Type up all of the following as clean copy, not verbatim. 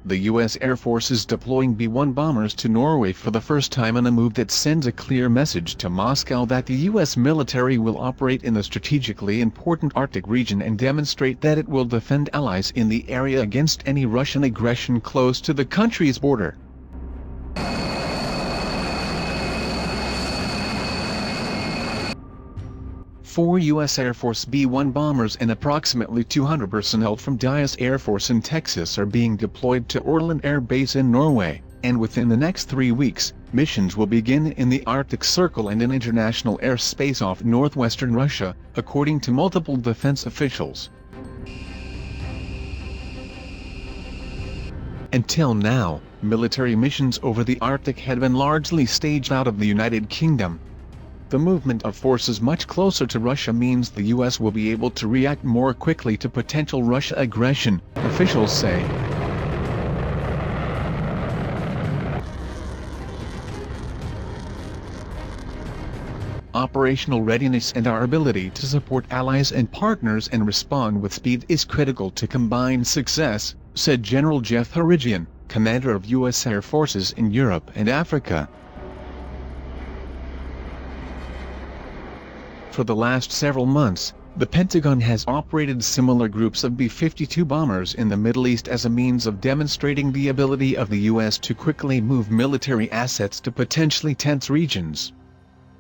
The U.S. Air Force is deploying B-1 bombers to Norway for the first time in a move that sends a clear message to Moscow that the U.S. military will operate in the strategically important Arctic region and demonstrate that it will defend allies in the area against any Russian aggression close to the country's border. Four U.S. Air Force B-1 bombers and approximately 200 personnel from Dyess Air Force in Texas are being deployed to Orland Air Base in Norway, and within the next 3 weeks, missions will begin in the Arctic Circle and in international airspace off northwestern Russia, according to multiple defense officials. Until now, military missions over the Arctic had been largely staged out of the United Kingdom. The movement of forces much closer to Russia means the U.S. will be able to react more quickly to potential Russia aggression, officials say. Operational readiness and our ability to support allies and partners and respond with speed is critical to combined success, said General Jeff Harigian, commander of U.S. Air Forces in Europe and Africa. For the last several months, the Pentagon has operated similar groups of B-52 bombers in the Middle East as a means of demonstrating the ability of the U.S. to quickly move military assets to potentially tense regions.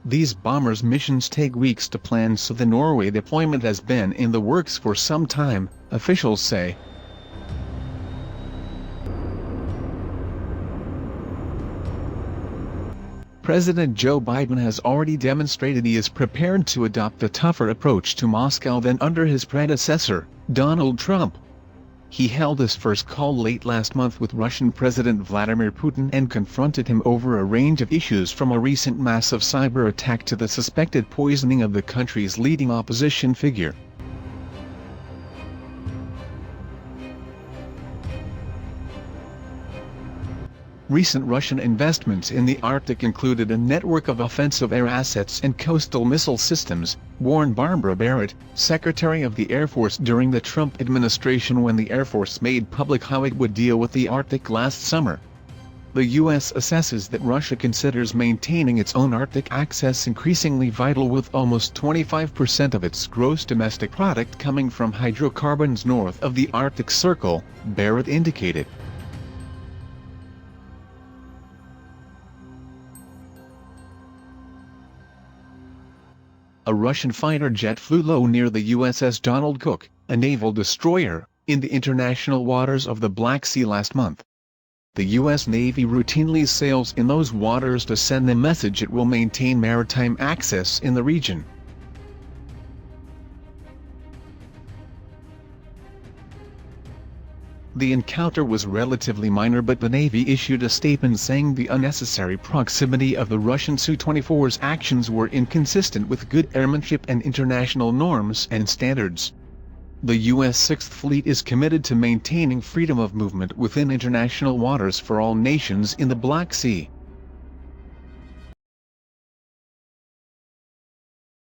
These bombers' missions take weeks to plan, so the Norway deployment has been in the works for some time, officials say. President Joe Biden has already demonstrated he is prepared to adopt a tougher approach to Moscow than under his predecessor, Donald Trump. He held his first call late last month with Russian President Vladimir Putin and confronted him over a range of issues, from a recent massive cyber attack to the suspected poisoning of the country's leading opposition figure. Recent Russian investments in the Arctic included a network of offensive air assets and coastal missile systems, warned Barbara Barrett, Secretary of the Air Force during the Trump administration when the Air Force made public how it would deal with the Arctic last summer. The U.S. assesses that Russia considers maintaining its own Arctic access increasingly vital, with almost 25% of its gross domestic product coming from hydrocarbons north of the Arctic Circle, Barrett indicated. A Russian fighter jet flew low near the USS Donald Cook, a naval destroyer, in the international waters of the Black Sea last month. The U.S. Navy routinely sails in those waters to send the message it will maintain maritime access in the region. The encounter was relatively minor, but the Navy issued a statement saying the unnecessary proximity of the Russian Su-24's actions were inconsistent with good airmanship and international norms and standards. The U.S. Sixth Fleet is committed to maintaining freedom of movement within international waters for all nations in the Black Sea.